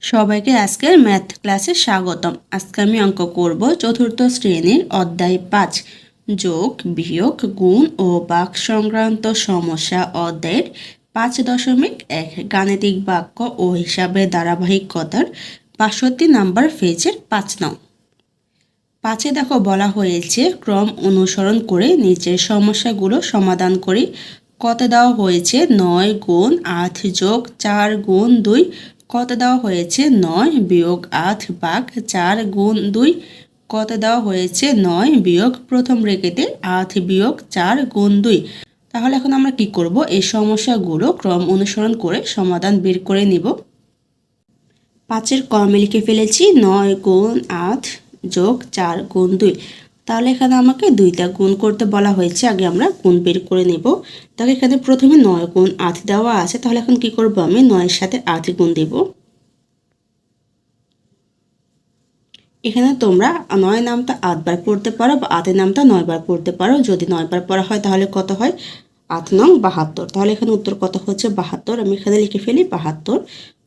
সবাইকে আজকের ম্যাথ ক্লাসে স্বাগতম। আজকে আমি অঙ্ক করব চতুর্থ শ্রেণীর অধ্যায় ৫ যোগ বিয়োগ গুণ ও বাক সংক্রান্ত সমস্যা অধ্যায়ের ৫.১ গাণিতিক বাক্য ও হিসাবের ধারাবাহিকতার ৬২ নম্বর পেজের ৫ নং। ৫-এ দেখো বলা হয়েছে ক্রম অনুসরণ করে নিচের সমস্যাগুলো সমাধান করি। কত দেওয়া হয়েছে ৯ গুণ ৮ যোগ ৪ গুণ ২। কত দেওয়া হয়েছে ৯ বিয়োগ ৮ ভাগ ৪ গুণ ২। কত দেওয়া হয়েছে ৯ বিয়োগ প্রথম ব্র্যাকেটে ৮ বিয়োগ ৪ গুণ ২। তাহলে এখন আমরা কি করব, এই সমস্যাগুলো ক্রম অনুসরণ করে সমাধান বের করে নিব। ৫-এর কর্মে লিখে ফেলেছি ৯ গুণ ৮ যোগ ৪ গুণ ২। তাহলে এখানে আমাকে দুইটা গুণ করতে বলা হয়েছে, আগে আমরা গুণ বের করে নেব। তাহলে এখানে প্রথমে ৯ গুণ ৮ দেওয়া আছে, তাহলে এখন কি করব, আমি ৯-এর সাথে ৮ গুণ দেব। এখানে তোমরা ৯ নামটা ৮ বার পড়তে পারো বা ৮-এর নামটা 9 বার পড়তে পারো। যদি 9 বার পড়া হয় তাহলে কত হয়, ৮ নং ৭২। তাহলে এখানে উত্তর কত হচ্ছে ৭২। আমি এখানে লিখে ফেলি ৭২।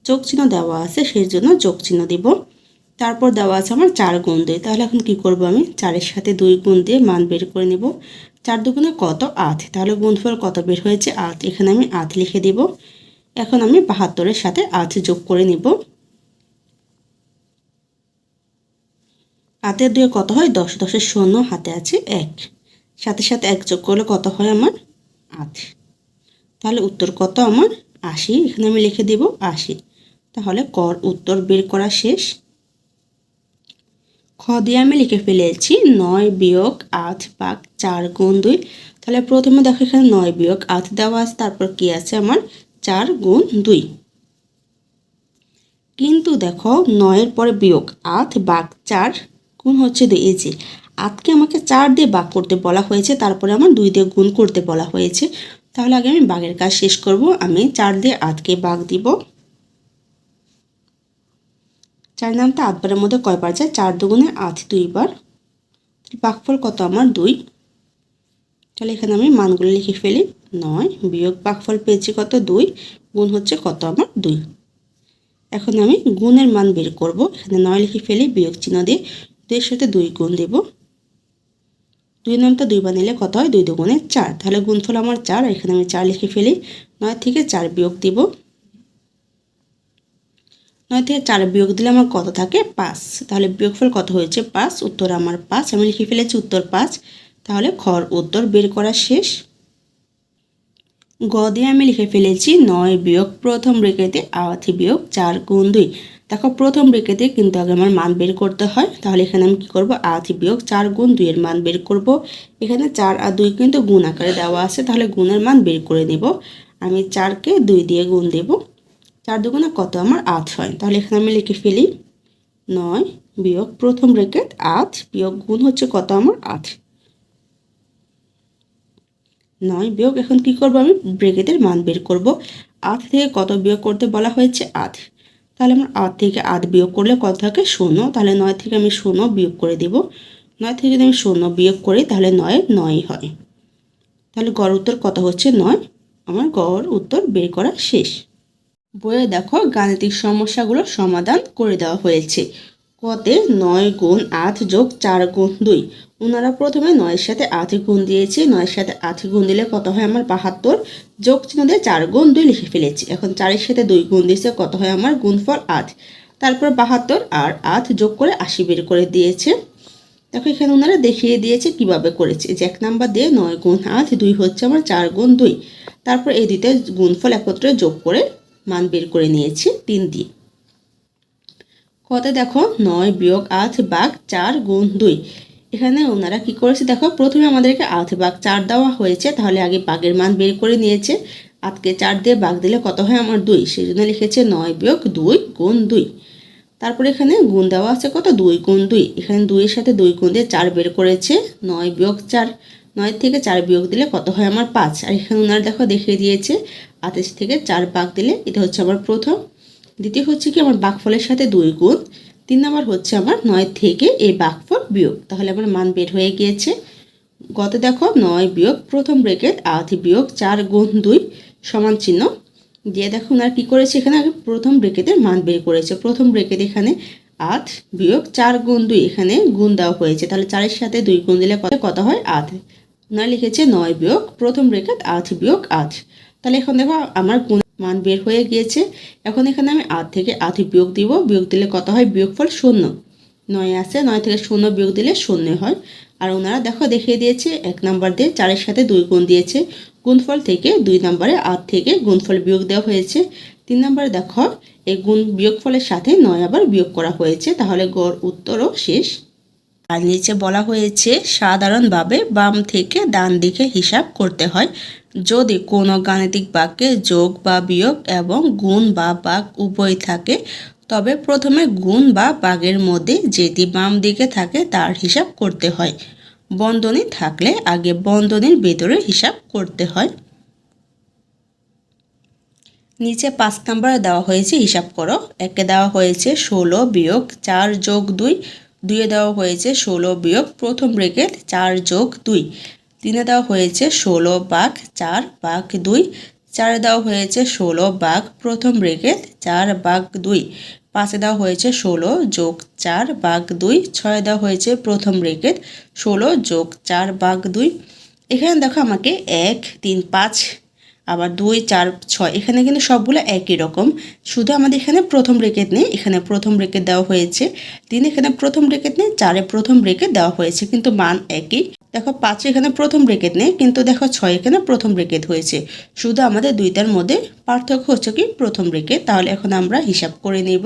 যোগ চিহ্ন দেওয়া আছে, সেই জন্য যোগ চিহ্ন দিব। তারপর দেওয়া আছে আমার ৪ গুণ ২। তাহলে এখন কি করব, আমি ৪-এর সাথে ২ গুণ দিয়ে মান বের করে নেব। ৪ দুগুণে কত ৮, তাহলে গুণফল কত বের হয়েছে ৮। এখানে আমি ৮ লিখে দেব। এখন আমি ৭২-এর সাথে ৮ যোগ করে নেব। ৮ এর ২ কত হয় ১০, ১০-এর শূন্য হাতে আছে ১, সাথে সাথে ১ যোগ করলে কত হয় আমার ৮। তাহলে উত্তর কত আমার ৮০। এখানে আমি লিখে দেব ৮০। তাহলে কর উত্তর বের করা শেষ। খ দিয়ে আমি লিখে ফেলেছি ৯ বিয়োগ ৮ ভাগ ৪ গুণ ২। তাহলে প্রথমে দেখো এখানে ৯ বিয়োগ ৮ দেওয়া আছে, তারপর কি আছে আমার ৪ গুণ ২। কিন্তু দেখো ৯-এর পরে বিয়োগ ৮ ভাগ ৪ গুণ হচ্ছে ২। এই যে ৮কে আমাকে ৪ দিয়ে ভাগ করতে বলা হয়েছে, তারপরে আমার ২ দিয়ে গুণ করতে বলা হয়েছে। তাহলে আগে আমি ভাগের কাজ শেষ করব। আমি ৪ দিয়ে ৮কে ভাগ দিব। ৪ নামটা ৮ বারের মধ্যে কয়বার যায়, ৪ দুগুণে ৮ ২ বার। ভাগফল কত আমার ২। তাহলে এখানে আমি মানগুলো লিখে ফেলি। ৯ বিয়োগ ভাগফল পেয়েছি কত ২, গুণ হচ্ছে কত আমার ২। এখন আমি গুণের মান বের করব। এখানে ৯ লিখে ফেলি, বিয়োগ চিহ্ন দিয়ে ২-এর সাথে ২ গুণ দেব। ২ নামটা ২ বার নিলে কত হয় ২ দুগুণে ৪। তাহলে গুণফল আমার ৪। এখানে আমি ৪ লিখে ফেলি। ৯ থেকে ৪ বিয়োগ দিব। ৯ থেকে ৪ বিয়োগ দিলে আমার কত থাকে ৫। তাহলে বিয়োগফল কত হয়েছে ৫। উত্তর আমার ৫। আমি লিখে ফেলেছি উত্তর ৫। তাহলে খর উত্তর বের করা শেষ। গ দিয়ে আমি লিখে ফেলেছি ৯ বিয়োগ প্রথম ব্র্যাকেটে ৮ বিয়োগ ৪ গুণ ২। দেখো প্রথম ব্র্যাকেটে কিন্তু আগে আমার মান বের করতে হয়। তাহলে এখানে আমি কি করব, ৮ বিয়োগ ৪ গুণ ২ এর মান বের করব। এখানে ৪ আর ২ কিন্তু গুণ আকারে দেওয়া আছে, তাহলে গুণের মান বের করে নেব। আমি ৪কে ২ দিয়ে গুণ দেব। ৪ দুগুণে কত আমার ৮ হয়। তাহলে এখানে আমি লিখে ফেলি ৯ বিয়োগ প্রথম ব্র্যাকেট ৮ বিয়োগ গুণ হচ্ছে কত আমার ৮। ৯ বিয়োগ, এখন কি করব, আমি ব্র্যাকেটের মান বের করব। ৮ থেকে কত বিয়োগ করতে বলা হয়েছে ৮। তাহলে আমার ৮ থেকে ৮ বিয়োগ করলে কত থাকে ০। তাহলে ৯ থেকে আমি ০ বিয়োগ করে দেব। ৯ থেকে যদি আমি ০ বিয়োগ করি তাহলে ৯-এর ৯ হয়। তাহলে গড় উত্তর কত হচ্ছে ৯। আমার গড় উত্তর বের করা শেষ। বইয়ে দেখো গাণিতিক সমস্যাগুলোর সমাধান করে দেওয়া হয়েছে। কতে ৯ গুণ ৮ যোগ ৪ গুণ ২। ওনারা প্রথমে ৯-এর সাথে ৮ গুণ দিয়েছে। 9-এর সাথে ৮ গুণ দিলে কত হয় আমার ৭২। যোগ চিহ্ন দিয়ে ৪ গুণ ২ লিখে ফেলেছি। এখন ৪-এর সাথে ২ গুণ দিয়েছে, কত হয় আমার গুণফল ৮। তারপর ৭২ আর ৮ যোগ করে ৮০ বের করে দিয়েছে। দেখো এখানে ওনারা দেখিয়ে দিয়েছে কিভাবে করেছে। যে ১ নাম্বার দিয়ে ৯ গুণ ৮, ২ হচ্ছে আমার ৪ গুণ ২। তারপর এই দুইটা গুণফল একত্রে যোগ করে মান বের করে নিয়েছি ৩ দিয়ে। কত দেখো ৯ বিয়োগ ৮ ভাগ ৪ গুণ ২। এখানে ওনারা কি করেছে দেখো, প্রথমে আমাদেরকে ৮ ভাগ ৪ দেওয়া হয়েছে, তাহলে আগে ভাগের মান বের করে নিয়েছে। ৮কে ৪ দিয়ে ভাগ দিলে কত হয় আমার ২, সেই জন্য লিখেছে ৯ বিয়োগ ২ গুণ ২। তারপরে এখানে গুণ দেওয়া আছে কত ২ গুণ ২। এখানে ২-এর সাথে ২ গুণ দিয়ে ৪ বের করেছে। ৯ বিয়োগ ৪, ৯ থেকে ৪ বিয়োগ দিলে কত হয় আমার ৫। আর এখানে ওনারা দেখো দেখিয়ে দিয়েছে ২৮ থেকে ৪ ভাগ দিলে এটা হচ্ছে আমার প্রথম। দ্বিতীয় হচ্ছে কি আমার ভাগফলের সাথে ২ গুণ। ৩ নাম্বার হচ্ছে আমার ৯ থেকে এই ভাগফল বিয়োগ। তাহলে আমার মান বের হয়ে গিয়েছে। গত দেখো ৯ বিয়োগ প্রথম ব্র্যাকেট ৮ বিয়োগ ৪ গুণ ২ সমান চিহ্ন দিয়ে দেখো ওনারা কী করেছে, এখানে আগে প্রথম ব্রেকেটের মান বের করেছে। প্রথম ব্রেকেট এখানে 8 বিয়োগ 4 গুণ 2, এখানে গুণ দেওয়া হয়েছে, তাহলে 4-এর সাথে 2 গুণ দিলে কত হয় 8। ওনারা লিখেছে 9 বিয়োগ প্রথম ব্রেকেট 8 বিয়োগ 8। তাহলে এখন দেখো আমার গুণ মান বের হয়ে গিয়েছে। এখন এখানে আমি 8 থেকে 8 বিয়োগ দিব, বিয়োগ দিলে কত হয়, বিয়োগফল 0। 9 আছে, 9 থেকে 0 বিয়োগ দিলে 0 হয়। আর ওনারা দেখো দেখিয়ে দিয়েছে 1 নাম্বার দিয়ে 4-এর সাথে 2 গুণ দিয়েছে, গুণফল থেকে 2 নম্বরে 8 থেকে গুণফল বিয়োগ দেওয়া হয়েছে। 3 নম্বরে দেখো এই গুণ বিয়োগফলের সাথে 9 আবার বিয়োগ করা হয়েছে, তাহলে গড় উত্তরও শেষ। আর নিচে বলা হয়েছে সাধারণভাবে বাম থেকে ডান দিকে হিসাব করতে হয়। যদি কোনো গাণিতিক বাক্যে যোগ বা বিয়োগ এবং গুণ বা ভাগ উভয় থাকে, তবে প্রথমে গুণ বা ভাগের মধ্যে যেটি বাম দিকে থাকে তার হিসাব করতে হয়। বন্ধনী থাকলে আগে বন্ধনীর ভেতরে হিসাব করতে হয়। নিচে 5 নম্বরে দেওয়া হয়েছে হিসাব করো। একে দেওয়া হয়েছে 16 বিয়োগ 4 যোগ 2, 2-এ দেওয়া হয়েছে 16 বিয়োগ প্রথম ব্রেকেট 4 যোগ 2, 3-এ দেওয়া হয়েছে 16 ভাগ 4 ভাগ 2, 4-এ দেওয়া হয়েছে 16 ভাগ প্রথম ব্রেকেট 4 ভাগ 2, 5-এ দেওয়া হয়েছে 16 যোগ 4 ভাগ 2, 6-এ দেওয়া হয়েছে প্রথম ব্রেকেট 16 যোগ 4 ভাগ 2। এখানে দেখো আমাকে 1, 3, 5 আবার 2, 4, 6 এখানে কিন্তু সবগুলো একই রকম, শুধু আমাদের এখানে প্রথম ব্রেকেট নেই, এখানে প্রথম ব্রেকেট দেওয়া হয়েছে। 3 এখানে প্রথম ব্রেকেট নেই, 4-এ প্রথম ব্রেকেট দেওয়া হয়েছে, কিন্তু মান একই। দেখো 5 এখানে প্রথম ব্রেকেট নেই, কিন্তু দেখো 6 এখানে প্রথম ব্রেকেট হয়েছে, শুধু আমাদের দুইটার মধ্যে পার্থক্য হচ্ছে কি প্রথম ব্রেকেট। তাহলে এখন আমরা হিসাব করে নেব।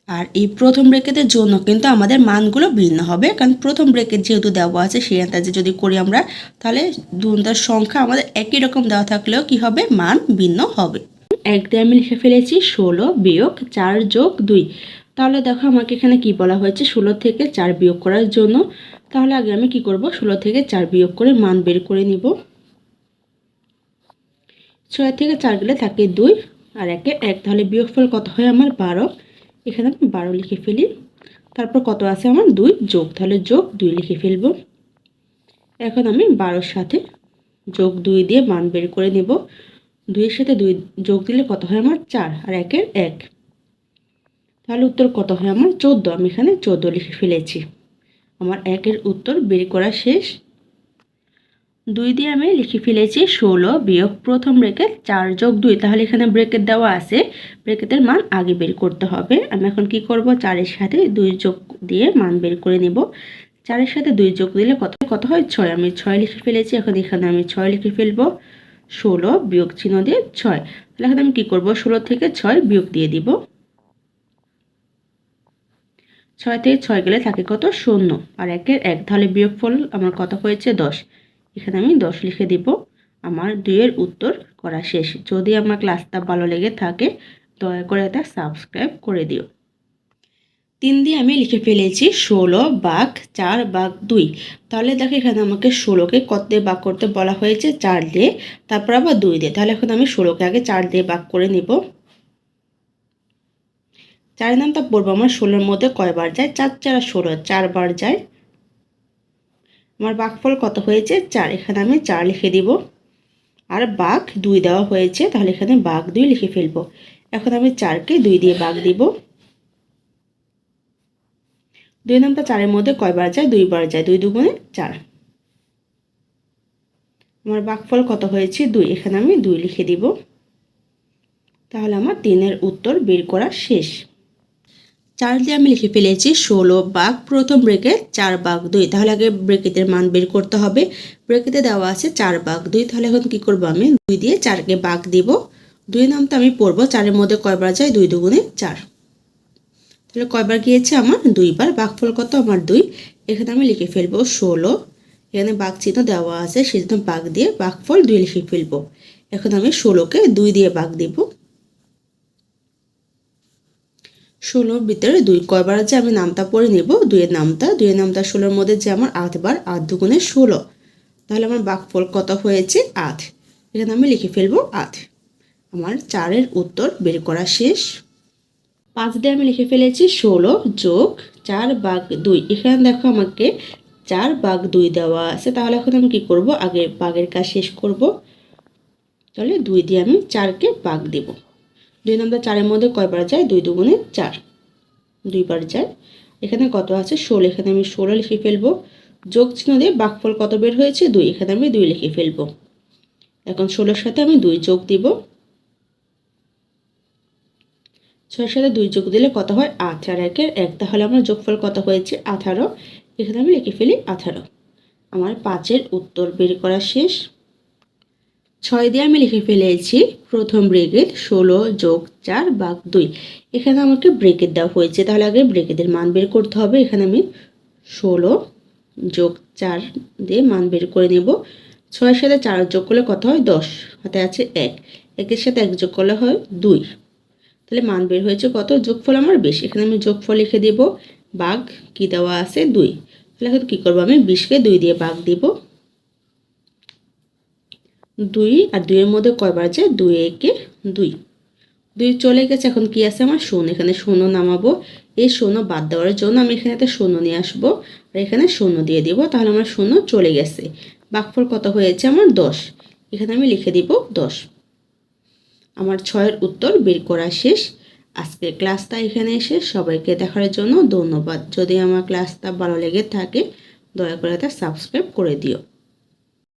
আর এই প্রথম ব্রেকেটের জন্য কিন্তু আমাদের মানগুলো ভিন্ন হবে, কারণ প্রথম ব্রেকেট যেহেতু দেওয়া আছে সেই আন্দাজে যদি করি আমরা, তাহলে দুটার সংখ্যা আমাদের একই রকম দেওয়া থাকলেও কি হবে, মান ভিন্ন হবে। 1 দিয়ে আমি লিখে ফেলেছি 16 বিয়োগ 4 যোগ 2। তাহলে দেখো আমাকে এখানে কি বলা হয়েছে, 16 থেকে 4 বিয়োগ করার জন্য। তাহলে আগে আমি কি করব, 16 থেকে 4 বিয়োগ করে মান বের করে নিব। 6 থেকে 4 গেলে থাকে 2 আর 1-এ 1, তাহলে বিয়োগফল কত হয় আমার 12। এখানে আমি 12 লিখে ফেলি। তারপর কত আছে আমার 2 যোগ, তাহলে যোগ 2 লিখে ফেলব। এখন আমি 12-এর সাথে যোগ 2 দিয়ে মান বের করে নেব। 2-এর সাথে 2 যোগ দিলে কত হয় আমার 4 আর 1-এর 1, তাহলে উত্তর কত হয় আমার 14। আমি এখানে 14 লিখে ফেলেছি। আমার 1-এর উত্তর বের করা শেষ। 2 দিয়ে আমি লিখে ফেলেছি 16 বিয়োগ প্রথম ব্রেকেট 4 যোগ 2, তাহলে এখানে ব্রেকেট দেওয়া আছে, ব্রেকেটের মান আগে বের করতে হবে। আমি এখন কি করব, 4-এর সাথে 2 যোগ দিয়ে মান বের করে নেব। 4-এর সাথে 2 যোগ দিলে কত হয় 6, আমি 6 লিখে ফেলেছি। এখন এখানে আমি 6 লিখে ফেলবো, 16 বিয়োগ চিহ্ন দিয়ে 6। তাহলে এখন আমি কি করব, 16 থেকে 6 বিয়োগ দিয়ে দিব। 6 থেকে 6 গেলে থাকে কত 0 আর 1-এর 1, তাহলে বিয়োগফল আমার কত হয়েছে 10। এখানে আমি 10 লিখে দিব। আমার 2-এর উত্তর করা শেষ। যদি আমার ক্লাসটা ভালো লেগে থাকে দয়া করে এটা সাবস্ক্রাইব করে দিও। 3 দিয়ে আমি লিখে ফেলেছি 16 ভাগ 4 ভাগ 2। তাহলে দেখো এখানে আমাকে 16কে কত দিয়ে ভাগ করতে বলা হয়েছে, 4 দিয়ে, তারপর আবার 2 দিয়ে। তাহলে এখন আমি 16কে আগে 4 দিয়ে ভাগ করে নিব। 4 নামটা পড়বো আমার 16-এর মধ্যে কয়বার যায়, 4 4 16, 4 বার যায়। আমার ভাগফল কত হয়েছে 4, এখানে আমি 4 লিখে দিব। আর ভাগ 2 দেওয়া হয়েছে, তাহলে এখানে ভাগ 2 লিখে ফেলবো। এখন আমি 4কে 2 দিয়ে ভাগ দিব। 2 নামটা 4-এর মধ্যে কয়বার যায়, 2 বার যায়, 2 দুগুণে 4। আমার ভাগফল কত হয়েছে 2, এখানে আমি 2 লিখে দিব। তাহলে আমার 3-এর উত্তর বের করা শেষ। 4 দিয়ে আমি লিখে ফেলেছি 16 ভাগ প্রথম ব্রেকেট 4 ভাগ 2। তাহলে আগে ব্রেকেটের মান বের করতে হবে। ব্রেকেটে দেওয়া আছে 4 ভাগ 2, তাহলে এখন কি করব, আমি 2 দিয়ে 4কে ভাগ দিব। 2 নামটা আমি পড়বো, 4-এর মধ্যে কয়বার যায়, 2 দুগুণে 4। তাহলে কয়বার গিয়েছে আমার 2 বার। ভাগফল কত আমার 2, এখানে আমি লিখে ফেলবো 16। এখানে ভাগ চিহ্ন দেওয়া আছে, সেজন্য ভাগ দিয়ে ভাগফল 2 লিখে ফেলবো। এখন আমি 16কে 2 দিয়ে ভাগ দিব। 16-র ভিতরে 2 কয়বার আছে আমি নামটা পড়ে নেব। 2-এর নামটা 16-র মধ্যে যে আমার 8 বার, 8 দুগুণে 16। তাহলে আমার ভাগফল কত হয়েছে 8, এখানে আমি লিখে ফেলবো 8। আমার 4-এর উত্তর বের করা শেষ। 5 দিয়ে আমি লিখে ফেলেছি 16 যোগ 4 ভাগ 2। এখানে দেখো আমাকে 4 ভাগ 2 দেওয়া আছে, তাহলে এখন আমি কি করব, আগে ভাগের কাজ শেষ করব। তাহলে 2 দিয়ে আমি 4কে ভাগ দেব। 2 নম্বর 4-এর মধ্যে কয়বার যায়? 2 দুগুণে 4, 2 বার যায়। এখানে কত আছে? 16, এখানে আমি 16 লিখে ফেলবো। যোগ চিহ্ন দিয়ে ভাগফল কত বের হয়েছে? 2, এখানে আমি 2 লিখে ফেলবো। এখন 16-এর সাথে আমি 2 যোগ দিব। 6-এর সাথে 2 যোগ দিলে কত হয়? 8, আর 1-এর 1, তাহলে আমার যোগফল কত হয়েছে? 18। এখানে আমি লিখে ফেলি 18। আমার 5-এর উত্তর বের করা শেষ। 6 দিয়ে আমি লিখে ফেলেছি প্রথম ব্রেকেট 16 যোগ 4 ভাগ 2। এখানে আমাকে ব্রেকেট দেওয়া হয়েছে, তাহলে আগে ব্রেকেটের মান বের করতে হবে। এখানে আমি 16 যোগ 4 দিয়ে মান বের করে নেব। 6-এর সাথে 4 যোগ করলে কত হয়? 10, হাতে আছে 1, 1-এর সাথে 1 যোগ করলে হয় 2, তাহলে মান বের হয়েছে কত? যোগফল আমার বেশি, এখানে আমি যোগফল লিখে দেব। ভাগ কি দেওয়া আছে? 2, তাহলে এখন কী করবো? আমি 20-কে 2 দিয়ে ভাগ দিব। 2 আর 2-এর মধ্যে কয়বার যায়? 2 একে 2, 2 চলে গেছে। এখন কি আছে আমার? 0, এখানে 0 নামাবো। এই 0 বাদ দেওয়ার জন্য আমি এখানে একটা 0 নিয়ে আসবো আর এখানে 0 দিয়ে দিব, তাহলে আমার 0 চলে গেছে। ভাগফল কত হয়েছে আমার? 10, এখানে আমি লিখে দিব 10। আমার 6-এর উত্তর বের করা শেষ। আজকের ক্লাসটা এখানে শেষ। সবাইকে দেখার জন্য ধন্যবাদ। যদি আমার ক্লাসটা ভালো লেগে থাকে দয়া করে তা সাবস্ক্রাইব করে দিও।